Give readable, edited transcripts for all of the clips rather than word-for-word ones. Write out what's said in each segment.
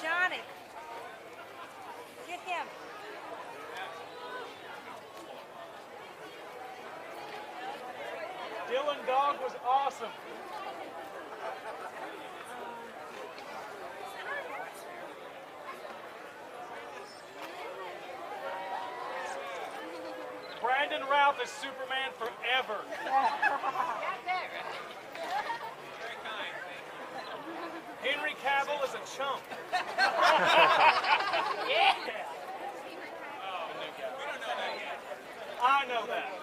Johnny, get him. Dylan Dog was awesome. Brandon Routh is Superman forever. Henry Cavill is a chump. Yeah. I know that.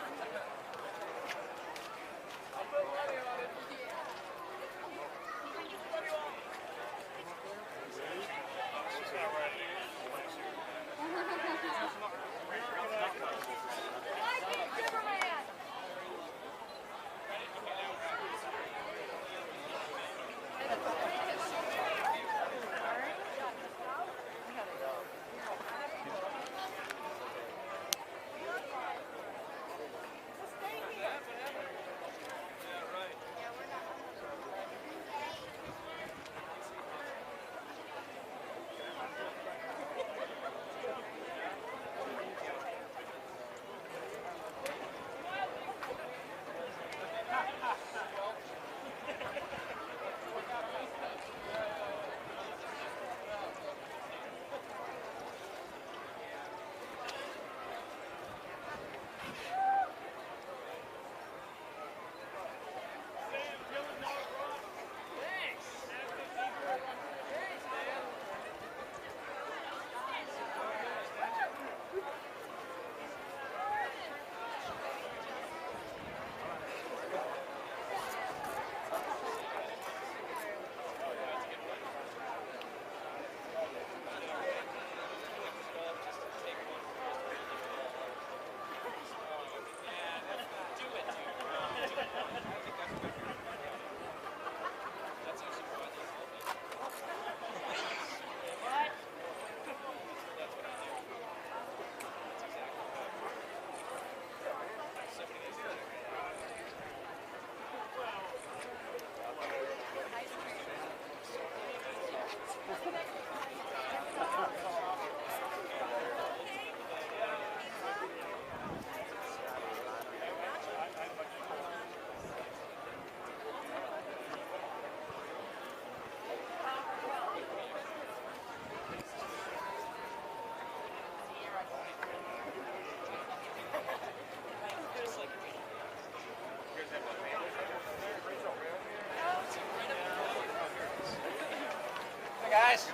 Guys.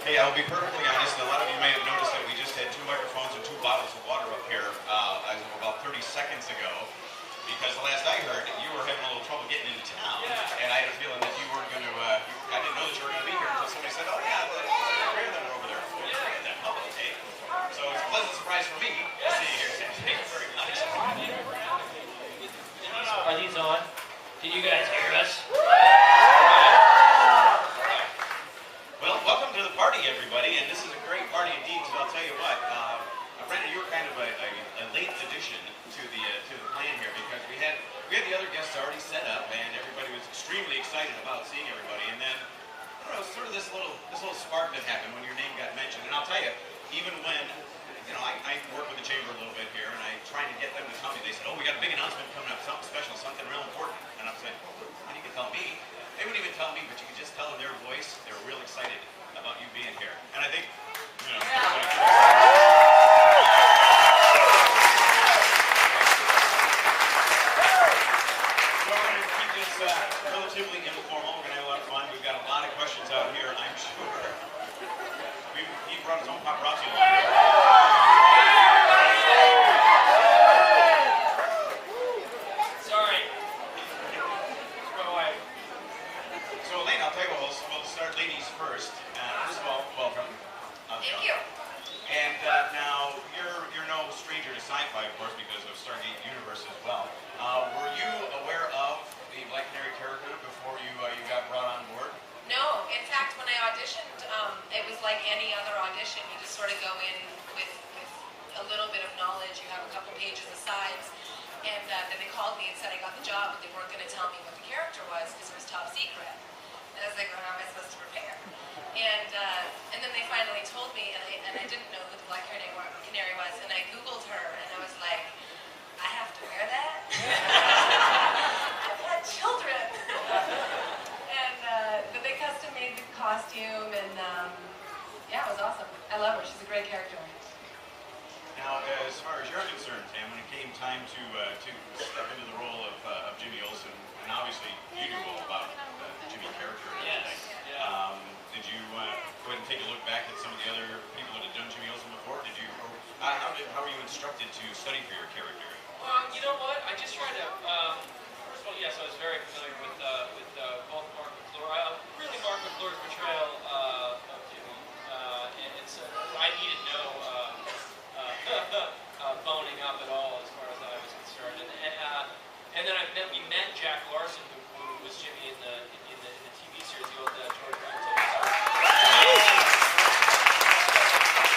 Hey, I'll be perfectly honest. A lot of you may have noticed that we just had 2 microphones and 2 bottles of water up here as of about 30 seconds ago. Because the last I heard, you were having a little trouble getting into town. And I had a feeling that you weren't going to, I didn't know that you were going to be here until somebody said, oh yeah, the three of them are over there. Oh, okay. So it's a pleasant surprise for me to see you here. Thank you very much. Are these on? Can you guys hear us? Well, welcome to the party, everybody, and this is a great party indeed. So I'll tell you what, Brandon, you were kind of a late addition to the plan here because we had the other guests already set up, and everybody was extremely excited about seeing everybody. And then I don't know, sort of this little spark that happened when your name got mentioned. And I'll tell you, even when I work with the chamber a little bit here, and I trying to get them to tell me, they said, oh, we got a big announcement coming up, something special, something real important. And I'm saying, well, you can tell me. They wouldn't even tell me, but you could just tell in their voice they were real excited about you being here. And I think, so we're going to keep this relatively informal. We're going to have a lot of fun. We've got a lot of questions out here, I'm sure. We've brought his own paparazzi along. Sorry. It's my wife. So Alaina, I'll tell you what, we'll start ladies first. First of all, welcome. Thank you. And now, you're no stranger to sci-fi, of course, because of Stargate Universe as well. Were you aware of the Black Canary character before you got brought on board? No, in fact, when I auditioned, it was like any other audition. You just sort of go in with a little bit of knowledge. You have a couple pages of sides. And then they called me and said I got the job, but they weren't going to tell me what the character was because it was top secret. And I was like, well, how am I supposed to prepare? And then they finally told me, and I didn't know who the Black Canary was, and I Googled her, and I was like, I have to wear that? I've had children. But they custom made the costume, and yeah, it was awesome. I love her. She's a great character. Now, as far as you're concerned, Tam, when it came time to step into the role of Jimmy Olsen, and obviously you knew all about the Jimmy character and everything. Yeah. Did you go ahead and take a look back at some of the other people that had done Jimmy Olsen before? Did you? How were you instructed to study for your character? You know what? I just tried to. First of all, yes, I was very familiar with both Mark McClure. Really, Mark McClure's portrayal of Jimmy, and so I needed no boning up at all as far as I was concerned. And then we met Jack Larson, who was Jimmy in the TV series, the old George Graham TV series.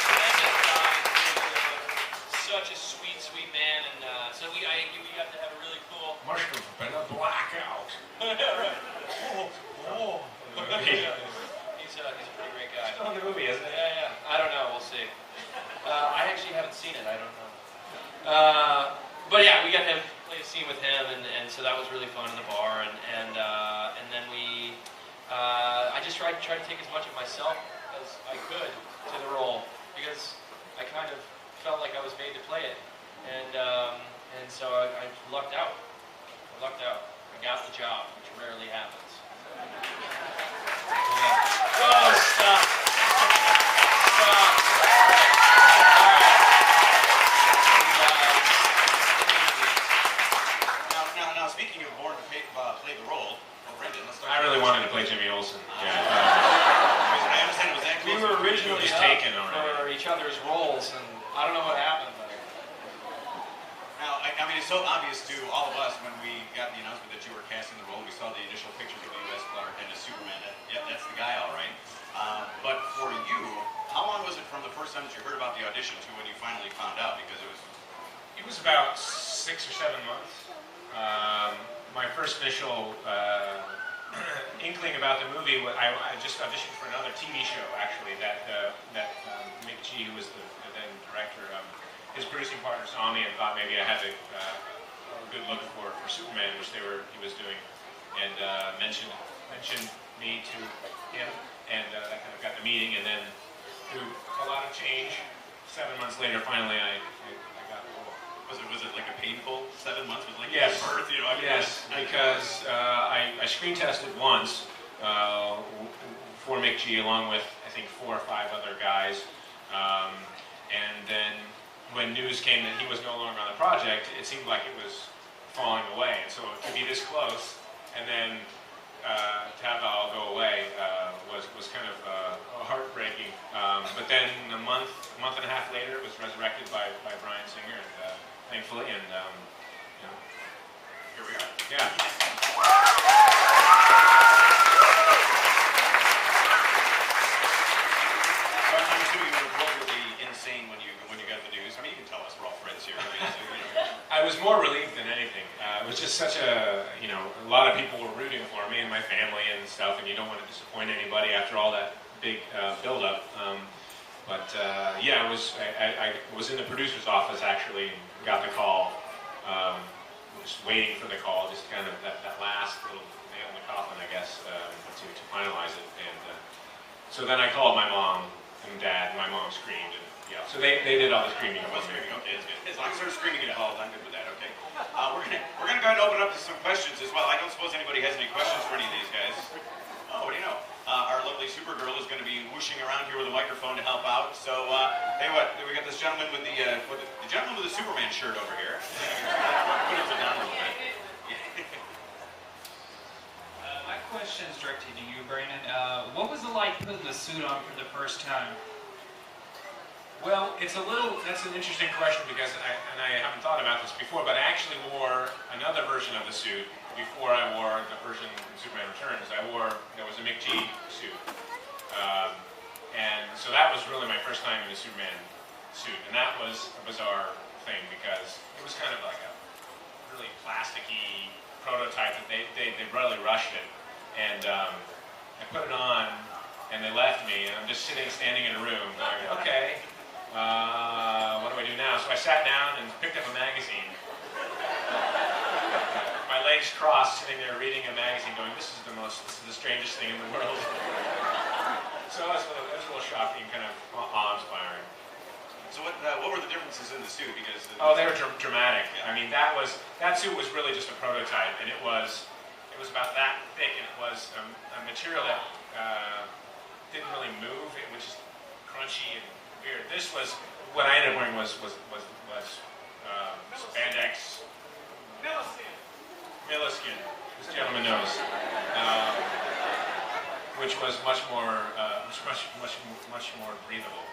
Tremendous guy, such a sweet man, and so we got to have a really cool. Mushrooms have been a blackout. He's a pretty great guy. On the movie, isn't it? Yeah. I don't know. We'll see. I actually haven't seen it. I don't know. But yeah, we got to play a scene with him, and so that was really fun in the bar, and then I just tried to take as much of myself as I could to the role because I kind of felt like I was made to play it, and so I lucked out. I got the job, which rarely happens. Yeah. Oh, stop. Now, speaking of Born to play the role, Brendan, let's talk. I really wanted to play Jimmy Olsen. Yeah. I understand it was that We close. were originally was up taken already. for each other's roles, and I don't know what happened. But Now, I mean, it's so obvious to all of us when we got the announcement that you were casting the role. We saw the initial pictures of the U.S. Clark and the Superman. Yep, that's the guy, all right. But for you, how long was it from the first time that you heard about the audition to when you finally found out? Because It was about 6 or 7 months. My first initial inkling about the movie, I just auditioned for another TV show, actually, that Mick G, who was the then director, his producing partner saw me and thought maybe I had a good look for Superman, which he was doing, and mentioned me to him, and that kind of got the meeting, and then through a lot of change, 7 months later, finally I got the role. was it like a painful 7 months? Was it like Yes. birth? You know, Yes, because I screen tested once for Mick G along with I think 4 or 5 other guys, and then when news came that he was no longer on the project, it seemed like it was falling away. And so to be this close and then to have it all go away was kind of heartbreaking. But then a month and a half later, it was resurrected by Bryan Singer, and thankfully, and you know, here we are. yeah. I'm assuming you were appropriately insane when you got the news. I mean, you can tell us, we're all friends here. I mean, so, you know. I was more relieved than anything. It was just such a lot of people were rooting for me and my family and stuff, and you don't want to disappoint anybody after all that big build-up. Yeah, I was in the producer's office actually and got the call, just waiting for the call, just kind of that last little nail in the coffin, I guess, to finalize it. And so then I called my mom and dad, and my mom screamed, and yeah, so they did all the screaming. Okay, that's good. As long as they're screaming involved, I'm good with that. Okay. We're gonna go ahead and open up to some questions as well. I don't suppose anybody has any questions for any of these guys. Oh, what do you know? Our lovely Supergirl is going to be whooshing around here with a microphone to help out. So, hey, what? We got this gentleman with the gentleman with the Superman shirt over here. Put it down a little bit. My question is directed to you, Brandon. What was it like putting the suit on for the first time? Well, that's an interesting question because I haven't thought about this before, but I actually wore another version of the suit before I wore the version in Superman Returns. There was a Mick G suit. And so that was really my first time in a Superman suit. And that was a bizarre thing because it was kind of like a really plasticky prototype that they really rushed it. And I put it on and they left me and I'm just standing in a room going, okay. What do I do now? So I sat down and picked up a magazine. My legs crossed, sitting there reading a magazine, going, this is the strangest thing in the world. So it was a little shocking, kind of awe-inspiring. So what were the differences in the suit? Because they were dramatic. I mean, that suit was really just a prototype, and it was about that thick, and it was a material that didn't really move. It was just crunchy and weird. This was what I ended up wearing was spandex, milliskin. This gentleman knows, which was much more breathable.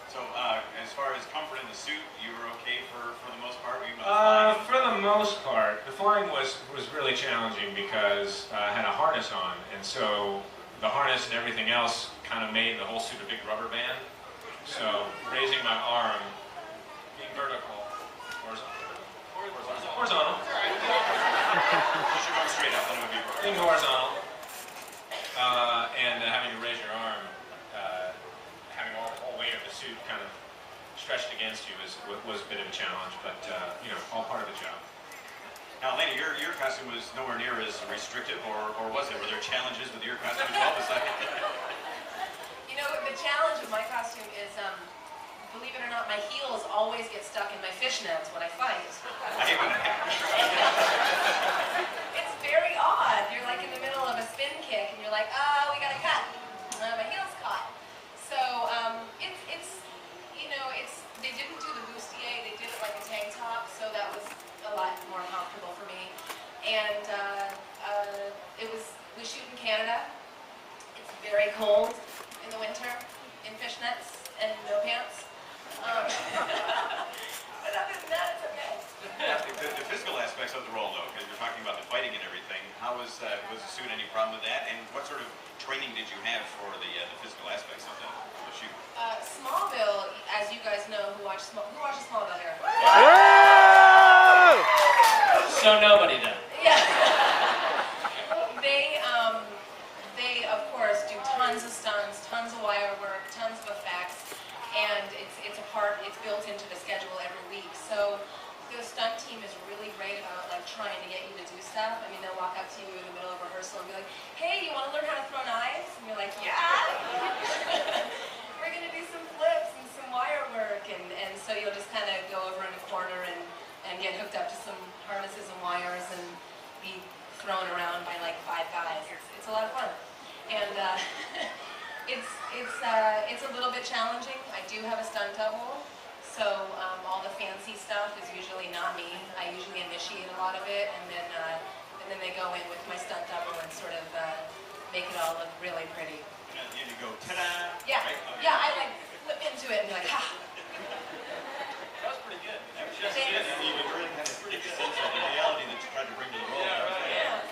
So as far as comfort in the suit, you were okay for the most part. For the most part, the flying was really challenging because I had a harness on, and so the harness and everything else kind of made the whole suit a big rubber band. So raising my arm, being vertical, horizontal. Push your arm straight up, then it would be vertical. Being horizontal, and having to raise your arm, having all the whole weight of the suit kind of stretched against you was a bit of a challenge, but all part of the job. Now, Alaina, your costume was nowhere near as restrictive, or was it? Were there challenges with your costume as well? You know, the challenge of my costume is, believe it or not, my heels always get stuck in my fishnets when I fight. It's very odd. You're like in the middle of a spin kick, and you're like, we gotta cut. My heel's caught. So they didn't do the bustier. They did it like a tank top, so that was a lot more comfortable for me. And we shoot in Canada. It's very cold in the winter, in fishnets and no pants. But other than that, it's okay. The physical aspects of the role, though, because you're talking about the fighting and everything, how was the suit any problem with that? And what sort of training did you have for the physical aspects of the shoot? Smallville, as you guys know, who watches Smallville here? So nobody does. Yeah. They of course do tons of stunts, tons of wire work, tons of effects, and it's built into the schedule every week. So the stunt team is really great about like trying to get you to do stuff. I mean, they'll walk up to you in the middle of rehearsal and be like, "Hey, you want to learn how to throw knives?" And you're like, "Yeah." We're gonna do some flips and some wire work, and so you'll just kind of go over in a corner and get hooked up to some harnesses and wires and be thrown around by like 5 guys. It's a lot of fun, and it's a little bit challenging. I do have a stunt double, so all the fancy stuff is usually not me. I usually initiate a lot of it, and then they go in with my stunt double and sort of make it all look really pretty. And then you go, ta-da! Yeah, right? yeah. I like flip into it and be like, ha. That was pretty good. That was just good. I mean, you really kind of get the sense of the reality that you tried to bring to the role. Yeah, right. Yeah.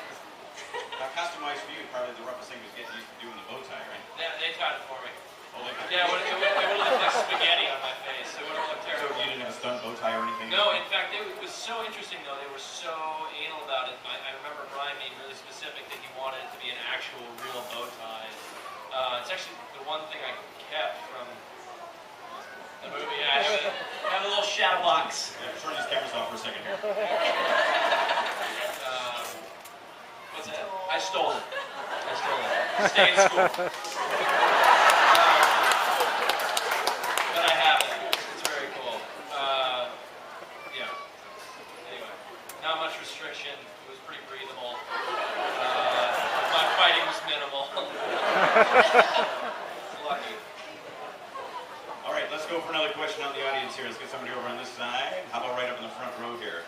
Now, costume-wise for you, probably the roughest thing was getting used to doing the bow tie, right? Yeah, they tied it for me. Oh, they Yeah, it would have looked like spaghetti on my face. It would have looked So terrible. you didn't have a stunt bow tie or anything? No, in fact, it was so interesting though. They were so anal about it. I remember Brian being really specific that he wanted it to be an actual real bow tie. It's actually the one thing I kept from the movie. I have a little shadow box. Yeah, turn these cameras off for a second here. What's that? I stole it. Stay in school. But I have it. It's very cool. Yeah. Anyway, not much restriction. It was pretty breathable. My fighting was minimal. go for another question out in the audience here. Let's get somebody over on this side. How about right up in the front row here?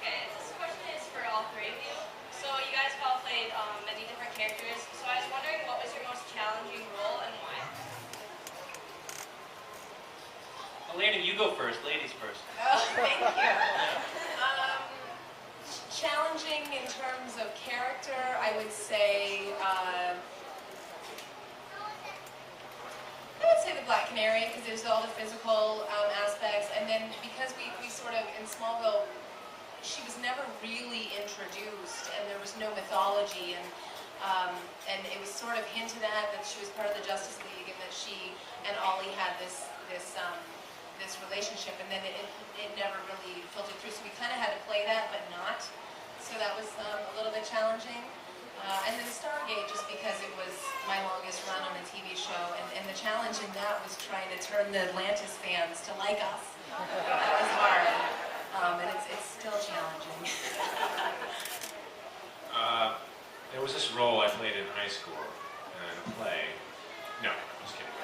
Okay, this question is for all three of you. So you guys have all played many different characters. So I was wondering, what was your most challenging role and why? Alaina, you go first. Ladies first. Oh, thank you. Challenging in terms of character, I would say the Black Canary, because there's all the physical aspects, and then because we sort of, in Smallville, she was never really introduced, and there was no mythology, and it was sort of hinted at that she was part of the Justice League, and that she and Ollie had this relationship, and then it never really filtered through, so we kind of had to play that, but not. So that was a little bit challenging. And then Stargate, just because it was my longest run on a TV show, and the challenge in that was trying to turn the Atlantis fans to like us. That was hard, and it's still challenging. There was this role I played in high school in a play. No, just kidding.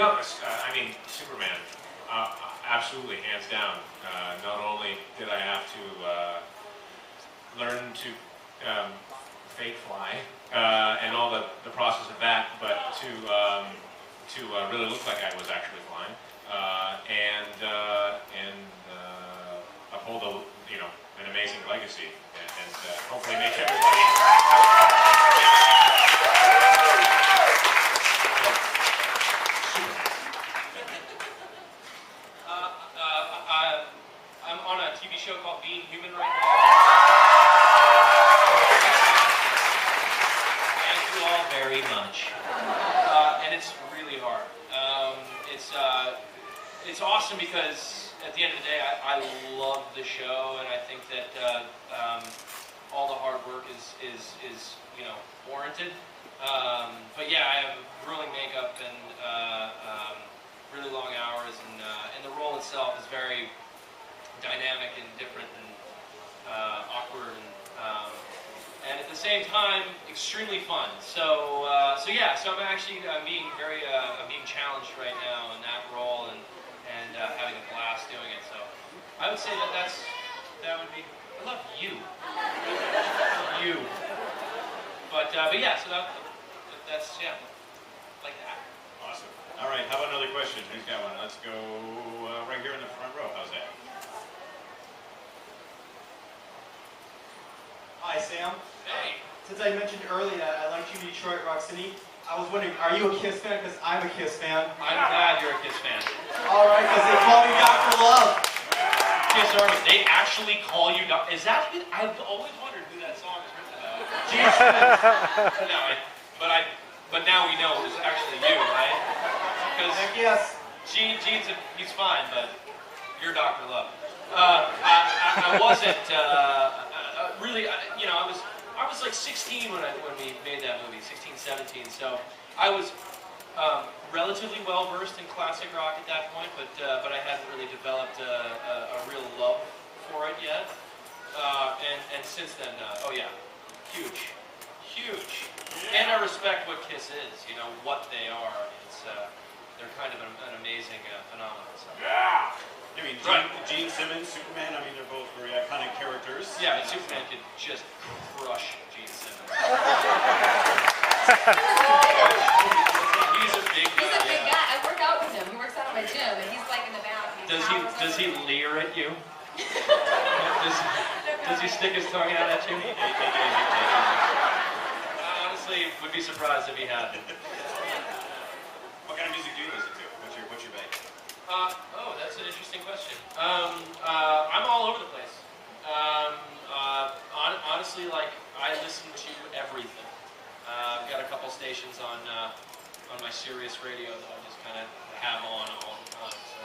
No, I mean, Superman. Absolutely, hands down. Not only did I have to learn to fake fly and all the process of that, but to really look like I was actually flying, and uphold an amazing legacy, and hopefully make everybody. I'm on a TV show called Being Human right now. Thank you all very much. And it's really hard. It's awesome because at the end of the day, I love the show, and I think that all the hard work is warranted. But yeah, I have grueling makeup and really long hours, and the role itself is very dynamic and different and awkward, and at the same time extremely fun. So yeah, so I'm being challenged right now in that role, and having a blast doing it. So I would say that would be. I love you. But yeah, so that's like that. Awesome. All right, how about another question? Who's got one? Let's go right here in the front row. How's that? Hi, Sam. Hey. Since I mentioned earlier that I liked you in Detroit Rock City, I was wondering, are you a Kiss fan? Because I'm a Kiss fan. I'm glad you're a Kiss fan. All right, because they call me Dr. Love. Kiss Army, they actually call you Dr. Is that who? I've always wondered who that song is written about. No, but now we know it's actually you, right? Because Yes. Gene's he's fine, but you're Dr. Love. I wasn't really. I was like 16 when we made that movie, 16, 17. So I was relatively well versed in classic rock at that point, but I hadn't really developed a real love for it yet. And since then, oh yeah, huge. And I respect what Kiss is, what they are. They're kind of an amazing phenomenon. So. Yeah! I mean, Gene Simmons, Superman, they're both very iconic characters. Yeah, but Superman could just crush Gene Simmons. He's a big guy. He's a big guy. I work out with him. He works out at my gym, and he's like in the back. Does he leer at you? Does he stick his tongue out at you? Honestly, would be surprised if he had. What kind of music do you listen to? What's your bag? Oh, that's an interesting question. I'm all over the place. Honestly, I listen to everything. I've got a couple stations on my Sirius radio that I just kind of have on all the time. So,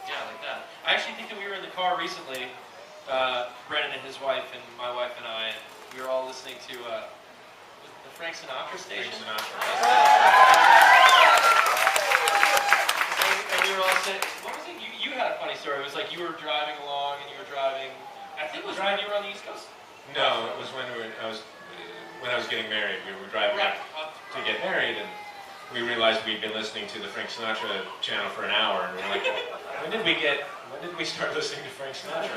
yeah, like that. I actually think that we were in the car recently, Brennan and his wife and my wife and I, and we were all listening to the Frank Sinatra station. Frank Sinatra. And we were all saying, what was it? You had a funny story. It was like you were driving along and you were driving I think it was when you were on the East Coast. No, it was when I was getting married. We were driving out to get married, and we realized we'd been listening to the Frank Sinatra channel for an hour, and we were like, when did we start listening to Frank Sinatra?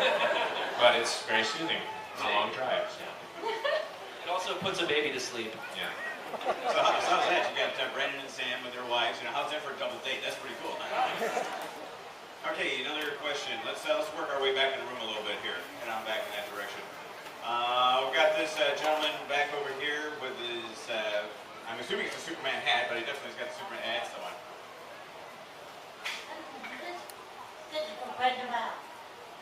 But it's very soothing on a long drive. So. It also puts a baby to sleep. Yeah. So how's that? You got Brandon and Sam with their wives. You know, how's that for a double date? That's pretty cool. Okay, another question. Let's work our way back in the room a little bit here. Head on back in that direction. We've got this gentleman back over here with his, I'm assuming it's a Superman hat, but he definitely's got the Superman hat still on. This is from President Mao.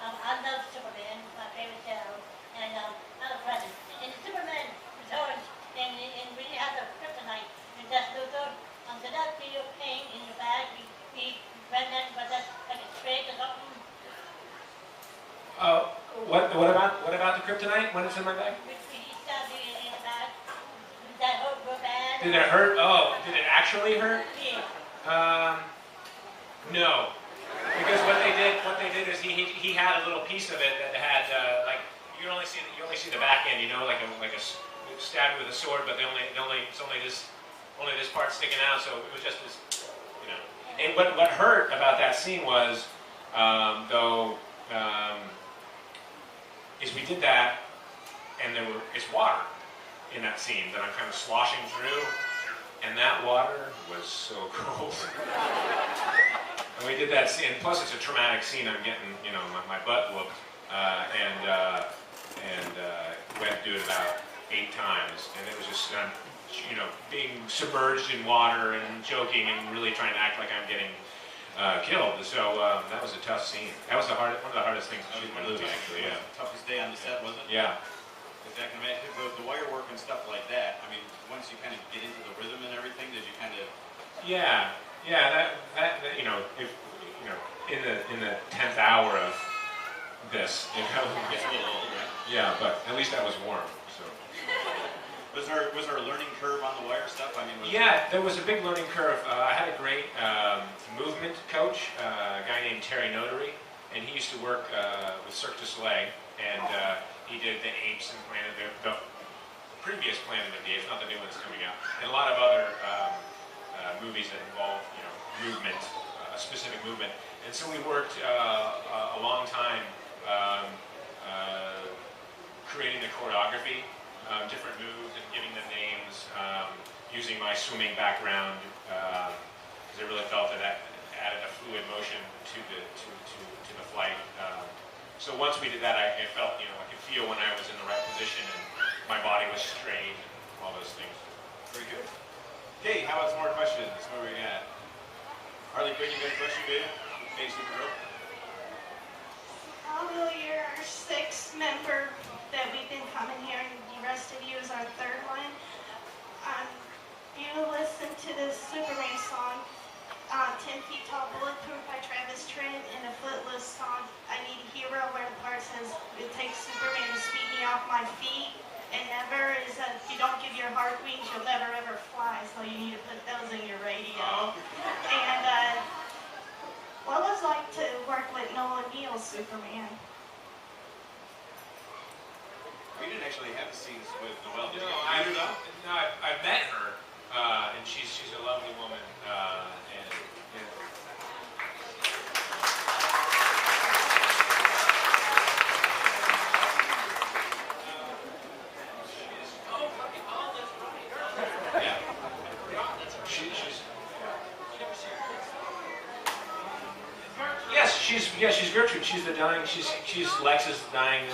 I love Superman, it's my favorite show, and I'm a president. And Superman returns, and when you have the kryptonite, and that's Luthor, so that be your pain in your back, be pregnant, but that's like a trick or something. What about the kryptonite when it's in my bag? He stabbed you in the back. Did that hurt real bad? Did it hurt? Oh, did it actually hurt? Yeah. No. Because what they did is he had a little piece of it that had like you only see the back end, you know, like a stabbed with a sword, but it's only this part sticking out, so it was just this, you know. And what hurt about that scene was is we did that, and it's water in that scene that I'm kind of sloshing through, and that water was so cold. And we did that scene, plus it's a traumatic scene. I'm getting, you know, my butt whooped, and we had to do it about 8 times, and it was just, you know, being submerged in water and joking and really trying to act like I'm getting killed. So that was a tough scene. That was one of the hardest things to shoot in the movie, actually. Yeah. Toughest day on the set, was it? Yeah. Because the wire work and stuff like that. I mean, once you kind of get into the rhythm and everything, did you kind of? Yeah. Yeah. That you know, if you know, in the 10th hour of this, you know, it's a little old, right? Yeah, but at least I was warm. So. Was there a learning curve on the wire stuff? I mean, Yeah, there was a big learning curve. I had a great movement coach, a guy named Terry Notary, and he used to work with Cirque du Soleil, and he did the Apes and Planet the previous Planet of the Apes, not the new ones coming out, and a lot of other movies that involve, you know, movement, a specific movement. And so we worked a long time creating the choreography. Different moves and giving them names, using my swimming background, because I really felt that added a fluid motion to the flight. So once we did that, I felt, you know, I could feel when I was in the right position and my body was straight and all those things. Very good. Okay, how about some more questions? What do we got? Harley Quinn, you got a question, do you? Hey, Supergirl. I'll go your 6th member that we've been coming here, and the rest of you is our 3rd one. You listen to this Superman song, 10 Feet Tall Bulletproof by Travis Tritt, and a Footloose song, I Need a Hero, where the part says, it takes Superman to sweep me off my feet, and never is that if you don't give your heart wings, you'll never ever fly, so you need to put those in your radio. And what was it like to work with Nolan Neal's Superman? We didn't actually have the scenes with Noelle. No, I've met her, and she's a lovely woman, and you know. She's Gertrude. She's the dying. She's Lex's dying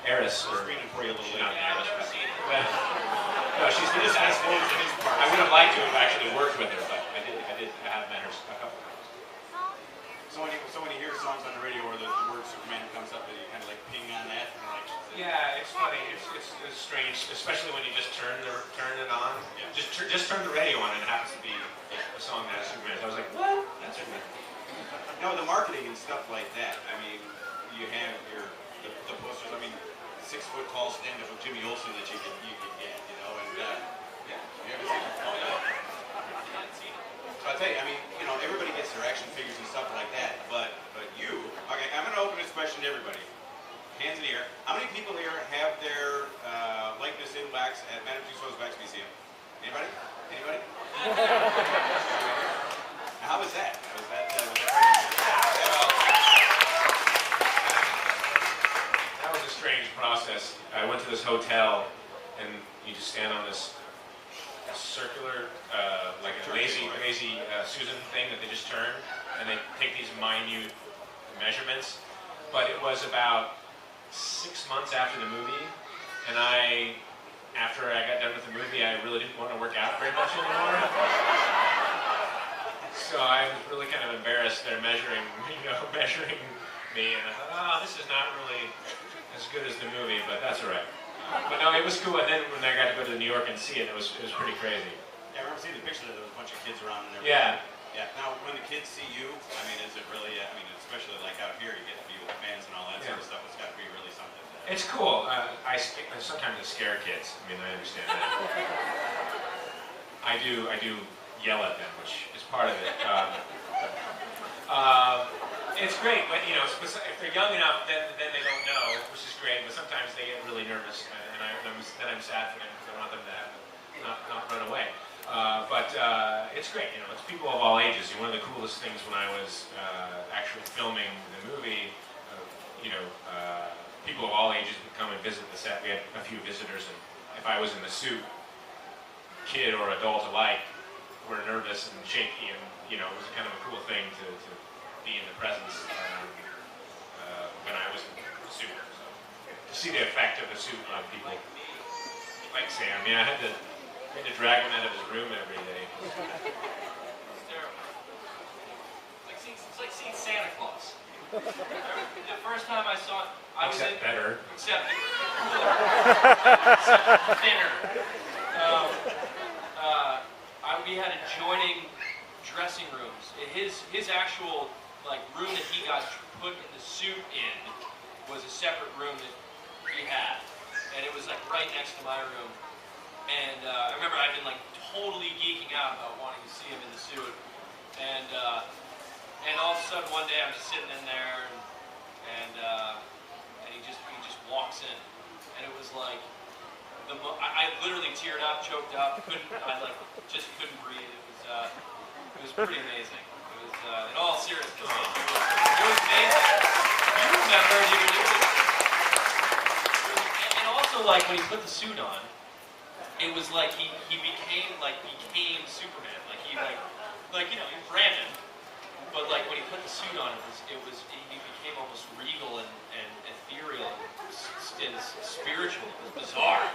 heiress. We're screening for you a little bit. No, she's the fast forward to his part. I would have liked to have actually worked with her, but I have met her a couple times. So when you hear songs on the radio where the word Superman comes up, do you kind of like ping on that? Like, yeah, it's funny. It's strange, especially when you just turn it on. Yeah. Just turn the radio on, and it happens to be a song that has Superman. So I was like, what? That's Superman. No, the marketing and stuff like that. I mean, you have the posters. I mean, 6-foot tall stand-up of Jimmy Olsen that you can get, you know, and yeah, you haven't seen it. Oh yeah. So I tell you, I mean, you know, everybody gets their action figures and stuff like that, but you, okay, I'm going to open this question to everybody. Hands in the air. How many people here have their likeness in wax at Madame Tussauds Wax Museum? Anybody? Anybody? How was that? Was that That was a strange process. I went to this hotel, and you just stand on this circular, like a lazy Susan thing that they just turn, and they take these minute measurements. But it was about 6 months after the movie, and after I got done with the movie, I really didn't want to work out very much anymore. So I was really kind of embarrassed. They're measuring me, and I thought, oh, this is not really as good as the movie, but that's all right. But no, it was cool. And then when I got to go to New York and see it, it was pretty crazy. Yeah, I remember seeing the picture that there was a bunch of kids around and everything. Yeah. Yeah. Now, when the kids see you, I mean, is it really? I mean, especially like out here, you get to be with fans and all that sort of stuff. It's got to be really something. It's cool. Sometimes I scare kids. I mean, I understand that. I do yell at them, which is part of it. It's great, but you know, if they're young enough, then they don't know, which is great. But sometimes they get really nervous, and then I'm sad for them because I want them to not run away. But it's great. You know, it's people of all ages. One of the coolest things when I was actually filming the movie, people of all ages would come and visit the set. We had a few visitors, and if I was in the suit, kid or adult alike were nervous and shaky, and you know, it was kind of a cool thing to be in the presence when I was in the suit. So, to see the effect of the suit on people like Sam. I mean, I had to drag him out of his room every day. It's terrible. It's like seeing Santa Claus. The first time I saw it, Except better. Except thinner. We had adjoining dressing rooms. His actual room that he got put in the suit in was a separate room that he had, and it was right next to my room. And I remember I'd been totally geeking out about wanting to see him in the suit, and all of a sudden one day I'm just sitting in there, and he just walks in, and it was like I literally teared up, choked up, just couldn't breathe. It was pretty amazing. It was in all seriousness, it was amazing. You remember, and also when he put the suit on, it was like he became Superman. He was Brandon, but when he put the suit on, he became almost regal and ethereal and spiritual. It was bizarre.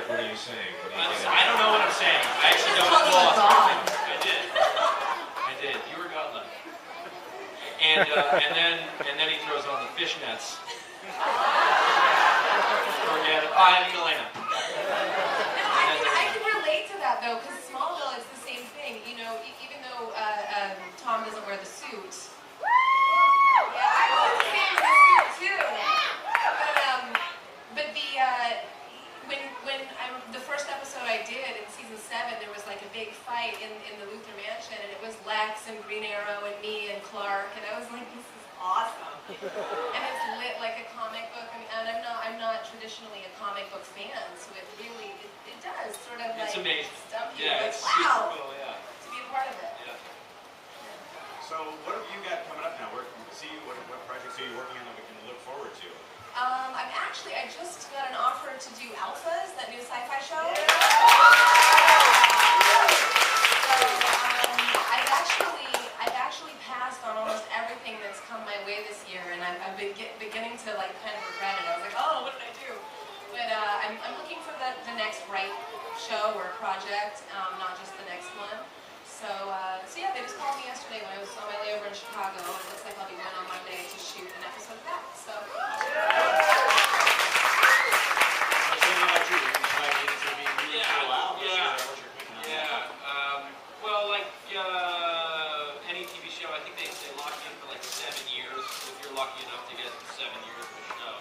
What are you saying? I don't know what I'm saying. I actually don't know. I did. You were godlike. And then he throws on the fishnets. Forget it. I mean, Alaina. I can relate to that though, because Smallville is the same thing. You know, even though Tom doesn't wear the suit. Yeah, I was the same with the suit too. But the first episode I did in season 7, there was a big fight in the Luthor Mansion, and it was Lex and Green Arrow and me and Clark, and I was like, this is awesome. And it's lit like a comic book, and I'm not traditionally a comic book fan, so it really it does sort of it's amazing. Stump you. Yeah, it's wow, super cool, yeah. To be a part of it. Yeah. So what have you got coming up now? What projects are you working on that we can look forward to? I just got an offer to do Alphas, that new sci-fi show. Yeah. So I've actually passed on almost everything that's come my way this year, and I'm beginning to kind of regret it. I was like, oh, what did I do? But I'm looking for the next right show or project, not just the next one. So yeah, they just called me yesterday when I was on my layover in Chicago, and it looks like I'll be going on Monday to shoot an episode of that. So. Any TV show, I think they lock you in for 7 years if you're lucky enough to get 7 years of a show.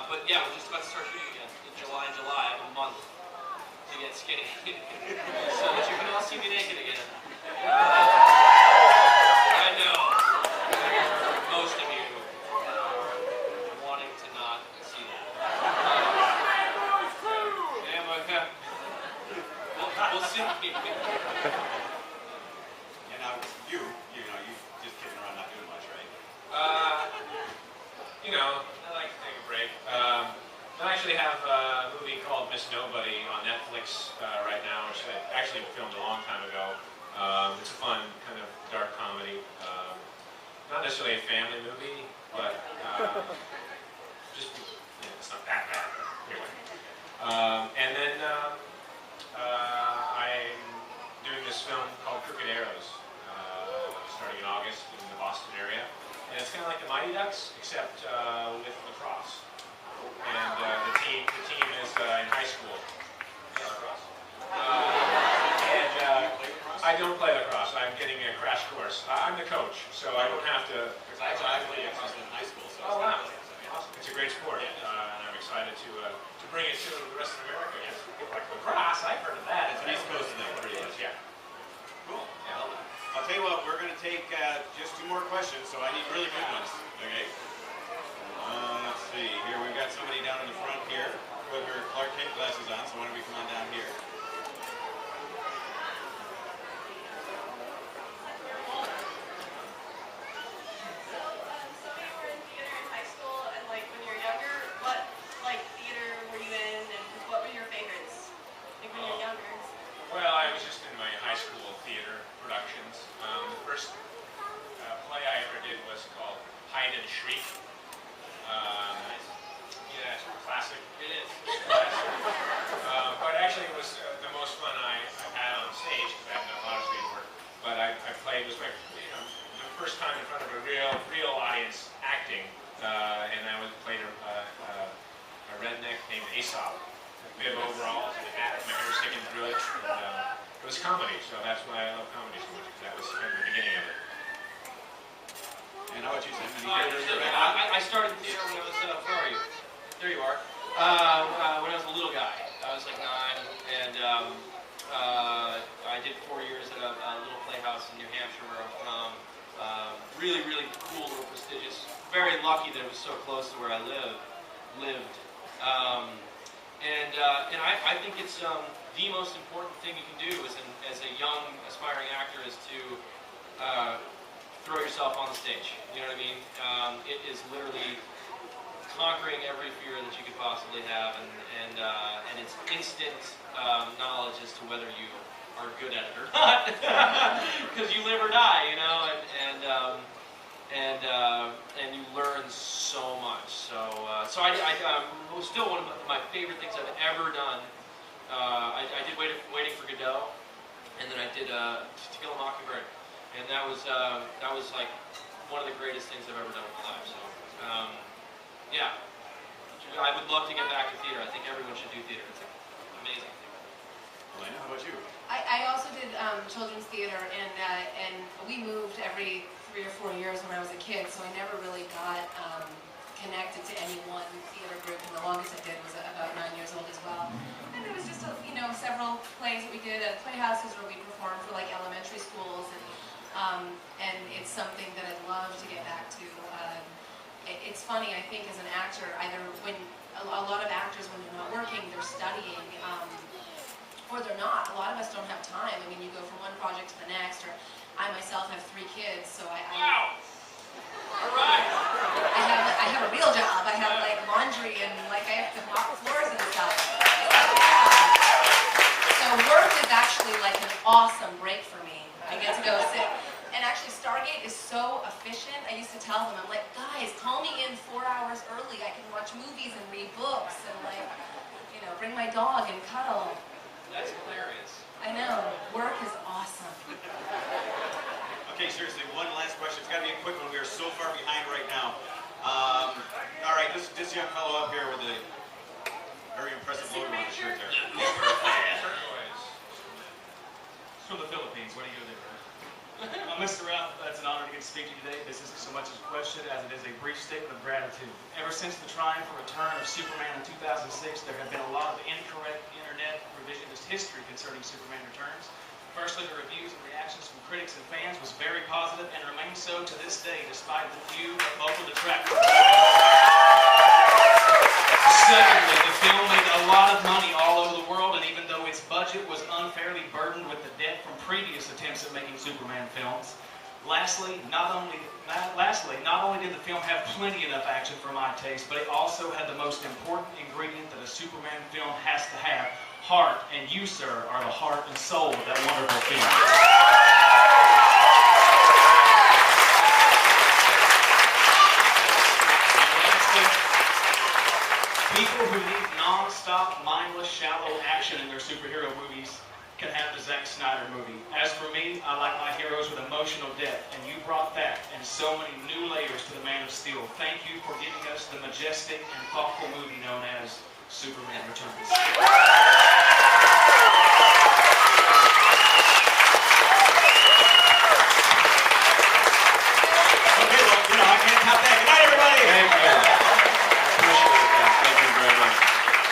But yeah, we're just about to start shooting again in July. I have a month to get skinny so that you can all see me naked again. I know most of you. you know, I like to take a break. I actually have a movie called Miss Nobody on Netflix right now, which I actually filmed a long time ago. It's a fun, kind of dark comedy. Not necessarily a family movie, but just, it's not that bad. Anyway. And then I'm doing this film called Crooked Arrows, starting in August in the Boston area. And it's kind of like the Mighty Ducks, except with lacrosse. And the team is in high school. I don't play lacrosse. I'm getting a crash course. I'm the coach, so I don't have to. Because I played lacrosse in high school, so oh wow, awesome! It's a great sport, and I'm excited to bring it to the rest of America. Like lacrosse, I've heard of that. It's an East Coast thing, pretty much. Yeah. Cool. Yeah. I'll tell you what. We're going to take just 2 more questions, so I need really good ones. Okay. Let's see. Here we've got somebody down in the front here with her Clark Kent glasses on. So why don't we come on down here? Well, I was just in my high school theater productions. The first play I ever did was called Hide and Shriek. Yeah, it's classic. It is. It's classic. But actually, it was the most fun I've had on stage because I haven't done a lot of stage work. But I played, it was my, the first time in front of a real audience acting, and I played a redneck named Aesop. Bib overalls and a hat, my hair sticking through it. And, it was comedy, so that's why I love comedy so much, because that was kind of the beginning of it. And how about you, Sam? I started theater when I was, where are you? There you are. When I was a little guy. I was like 9, and I did 4 years at a little playhouse in New Hampshire where I'm from. Really, really cool, little prestigious. Very lucky that it was so close to where I lived. And I think it's the most important thing you can do as a young, aspiring actor is to throw yourself on the stage. You know what I mean? It is literally conquering every fear that you could possibly have, and it's instant knowledge as to whether you are good at it or not, because you live or die, you know, and you learn so much. So was still one of my favorite things I've ever done. I did Waiting for Godot, and then I did To Kill a Mockingbird, and that was like one of the greatest things I've ever done in my life. So yeah, I would love to get back to theater. I think everyone should do theater. It's an amazing thing. Alaina, how about you? I also did children's theater, and we moved every 3 or 4 years when I was a kid, so I never really got connected to any one theater group, and the longest I did was about 9 years old as well. And there was just several plays that we did at playhouses where we performed for like elementary schools, and it's something that I'd love to get back to. It's funny, I think, as an actor, either when a lot of actors, when they're not working, they're studying, or they're not. A lot of us don't have time. I mean, you go from one project to the next, or I myself have 3 kids, so Wow! All right! I have a real job. I have like laundry and like I have to mop floors and stuff. So work is actually like an awesome break for me. I get to go sit. And actually Stargate is so efficient. I used to tell them, I'm like, guys, call me in 4 hours early. I can watch movies and read books and like, bring my dog and cuddle. That's hilarious. I know. Work is awesome. Okay, seriously, one last question. It's got to be a quick one. We are so far behind right now. All right, this young fellow up here with the very impressive logo on his shirt there. From the Philippines. What do you do there? Mr. Ralph, it's an honor to get to speak to you today. This isn't so much as a question as it is a brief statement of gratitude. Ever since the trying for return of Superman in 2006, there have been a lot of incorrect internet revisionist history concerning Superman Returns. Firstly, the reviews and reactions from critics and fans was very positive and remains so to this day, despite the few vocal detractors. Secondly, the film made a lot of money all over the world, and even though its budget was unfairly burdened with the debt from previous attempts at making Superman films, Lastly, not only did the film have plenty enough action for my taste, but it also had the most important ingredient that a Superman film has to have, heart. And you, sir, are the heart and soul of that wonderful film. People who need non-stop, mindless, shallow action in their superhero movies can have the Zack Snyder movie. As for me, I like my heroes with emotional depth, and you brought that and so many new layers to the Man of Steel. Thank you for giving us the majestic and thoughtful movie known as Superman Returns. Okay, well, I can't top that. Good night, everybody. Thank you. Appreciate that. Thank you very much.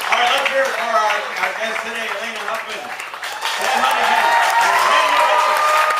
All right, let's hear it for our guest today, Alaina Huffman, Ted Huntington, and Randy Wilson.